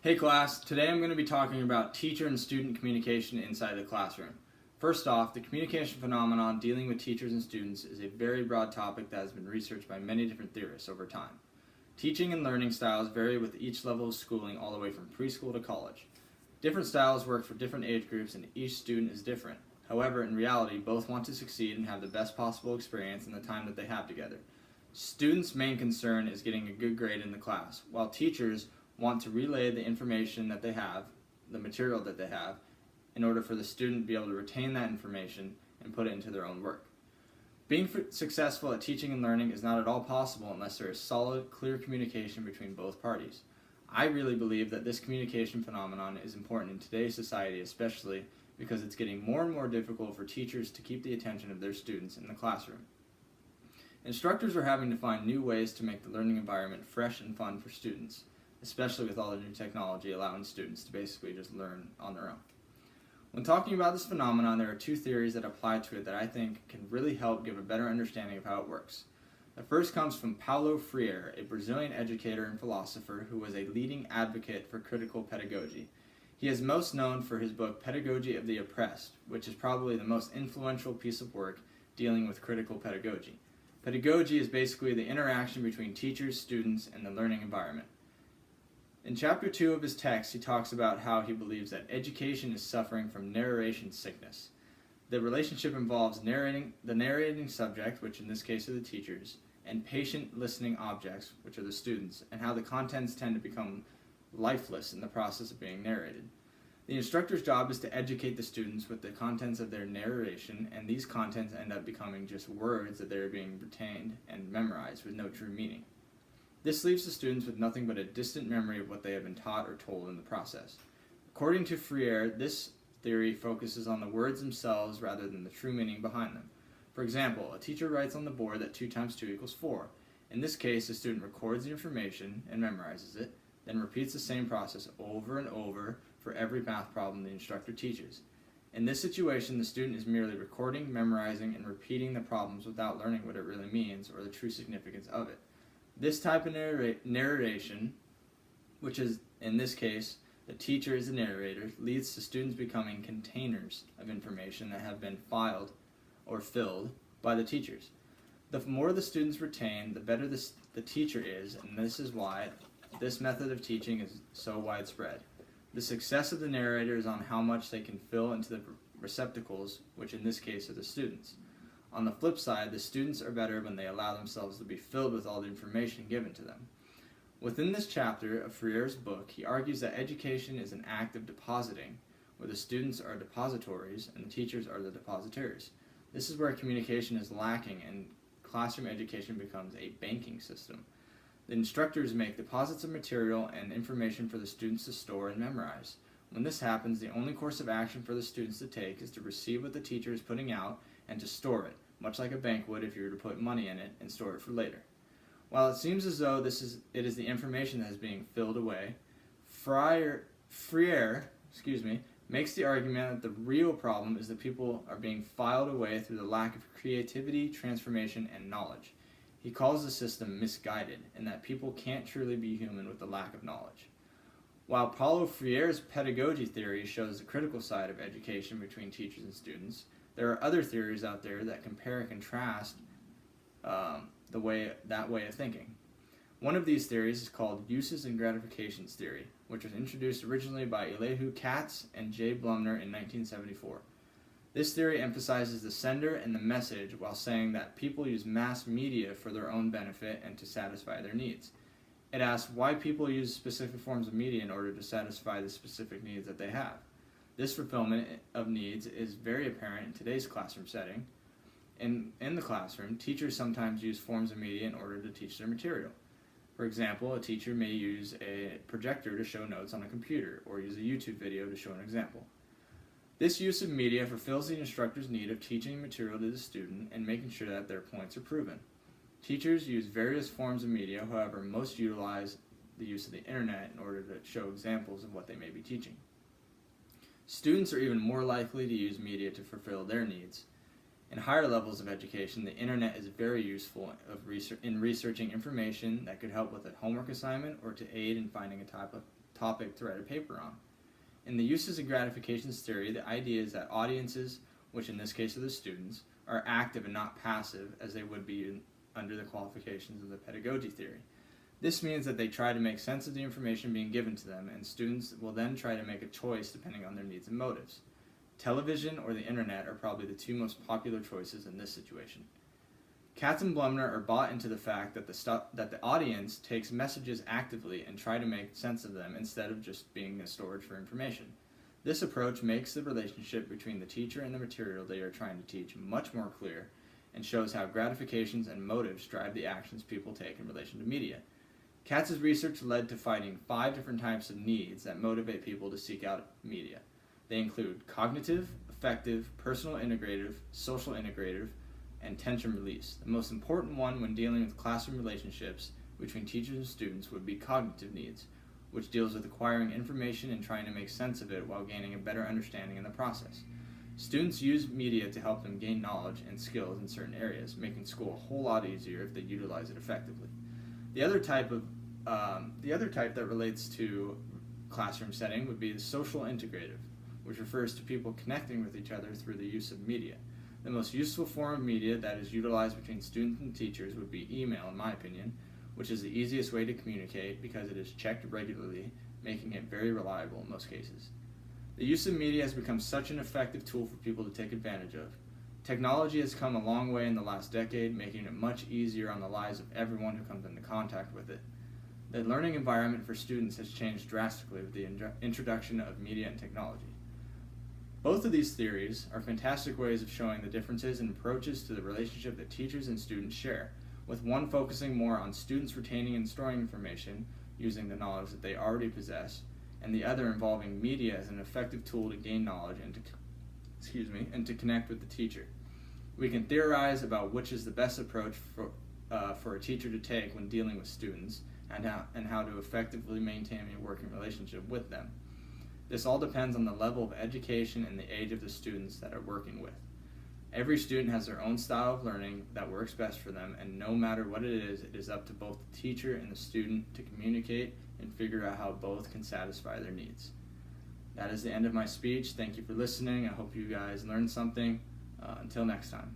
Hey class, today I'm going to be talking about teacher and student communication inside the classroom. First off, the communication phenomenon dealing with teachers and students is a very broad topic that has been researched by many different theorists over time. Teaching and learning styles vary with each level of schooling all the way from preschool to college. Different styles work for different age groups and each student is different. However, in reality, both want to succeed and have the best possible experience in the time that they have together. Students' main concern is getting a good grade in the class, while teachers want to relay the information that they have, the material that they have, in order for the student to be able to retain that information and put it into their own work. Being successful at teaching and learning is not at all possible unless there is solid, clear communication between both parties. I really believe that this communication phenomenon is important in today's society, especially because it's getting more and more difficult for teachers to keep the attention of their students in the classroom. Instructors are having to find new ways to make the learning environment fresh and fun for students, especially with all the new technology allowing students to basically just learn on their own. When talking about this phenomenon, there are two theories that apply to it that I think can really help give a better understanding of how it works. The first comes from Paulo Freire, a Brazilian educator and philosopher who was a leading advocate for critical pedagogy. He is most known for his book Pedagogy of the Oppressed, which is probably the most influential piece of work dealing with critical pedagogy. Pedagogy is basically the interaction between teachers, students, and the learning environment. In chapter 2 of his text, he talks about how he believes that education is suffering from narration sickness. The relationship involves the narrating subject, which in this case are the teachers, and patient listening objects, which are the students, and how the contents tend to become lifeless in the process of being narrated. The instructor's job is to educate the students with the contents of their narration, and these contents end up becoming just words that they are being retained and memorized with no true meaning. This leaves the students with nothing but a distant memory of what they have been taught or told in the process. According to Freire, this theory focuses on the words themselves rather than the true meaning behind them. For example, a teacher writes on the board that 2 times 2 equals 4. In this case, the student records the information and memorizes it, then repeats the same process over and over for every math problem the instructor teaches. In this situation, the student is merely recording, memorizing, and repeating the problems without learning what it really means or the true significance of it. This type of narration, which is, in this case, the teacher is the narrator, leads to students becoming containers of information that have been filed or filled by the teachers. The more the students retain, the better the teacher is, and this is why this method of teaching is so widespread. The success of the narrator is on how much they can fill into the receptacles, which in this case are the students. On the flip side, the students are better when they allow themselves to be filled with all the information given to them. Within this chapter of Freire's book, he argues that education is an act of depositing, where the students are depositories and the teachers are the depositaries. This is where communication is lacking and classroom education becomes a banking system. The instructors make deposits of material and information for the students to store and memorize. When this happens, the only course of action for the students to take is to receive what the teacher is putting out and to store it, much like a bank would if you were to put money in it and store it for later. While it seems as though it is the information that is being filled away, Freire makes the argument that the real problem is that people are being filed away through the lack of creativity, transformation, and knowledge. He calls the system misguided, and that people can't truly be human with the lack of knowledge. While Paulo Freire's pedagogy theory shows the critical side of education between teachers and students, there are other theories out there that compare and contrast that way of thinking. One of these theories is called uses and gratifications theory, which was introduced originally by Elihu Katz and J. Blumner in 1974. This theory emphasizes the sender and the message while saying that people use mass media for their own benefit and to satisfy their needs. It asks why people use specific forms of media in order to satisfy the specific needs that they have. This fulfillment of needs is very apparent in today's classroom setting. In the classroom, teachers sometimes use forms of media in order to teach their material. For example, a teacher may use a projector to show notes on a computer or use a YouTube video to show an example. This use of media fulfills the instructor's need of teaching material to the student and making sure that their points are proven. Teachers use various forms of media, however, most utilize the use of the internet in order to show examples of what they may be teaching. Students are even more likely to use media to fulfill their needs. In higher levels of education, the internet is very useful in researching information that could help with a homework assignment or to aid in finding a topic to write a paper on. In the uses and gratifications theory, the idea is that audiences, which in this case are the students, are active and not passive as they would be under the qualifications of the pedagogy theory. This means that they try to make sense of the information being given to them, and students will then try to make a choice depending on their needs and motives. Television or the internet are probably the two most popular choices in this situation. Katz and Blumner are bought into the fact that the audience takes messages actively and try to make sense of them instead of just being a storage for information. This approach makes the relationship between the teacher and the material they are trying to teach much more clear and shows how gratifications and motives drive the actions people take in relation to media. Katz's research led to finding 5 different types of needs that motivate people to seek out media. They include cognitive, affective, personal integrative, social integrative, and tension release. The most important one when dealing with classroom relationships between teachers and students would be cognitive needs, which deals with acquiring information and trying to make sense of it while gaining a better understanding in the process. Students use media to help them gain knowledge and skills in certain areas, making school a whole lot easier if they utilize it effectively. The other type that relates to classroom setting would be the social integrative, which refers to people connecting with each other through the use of media. The most useful form of media that is utilized between students and teachers would be email, in my opinion, which is the easiest way to communicate because it is checked regularly, making it very reliable in most cases. The use of media has become such an effective tool for people to take advantage of. Technology has come a long way in the last decade, making it much easier on the lives of everyone who comes into contact with it. The learning environment for students has changed drastically with the introduction of media and technology. Both of these theories are fantastic ways of showing the differences in approaches to the relationship that teachers and students share, with one focusing more on students retaining and storing information using the knowledge that they already possess, and the other involving media as an effective tool to gain knowledge and to connect with the teacher. We can theorize about which is the best approach for a teacher to take when dealing with students and how to effectively maintain a working relationship with them. This all depends on the level of education and the age of the students that are working with. Every student has their own style of learning that works best for them, and no matter what it is up to both the teacher and the student to communicate and figure out how both can satisfy their needs. That is the end of my speech. Thank you for listening. I hope you guys learned something. Until next time.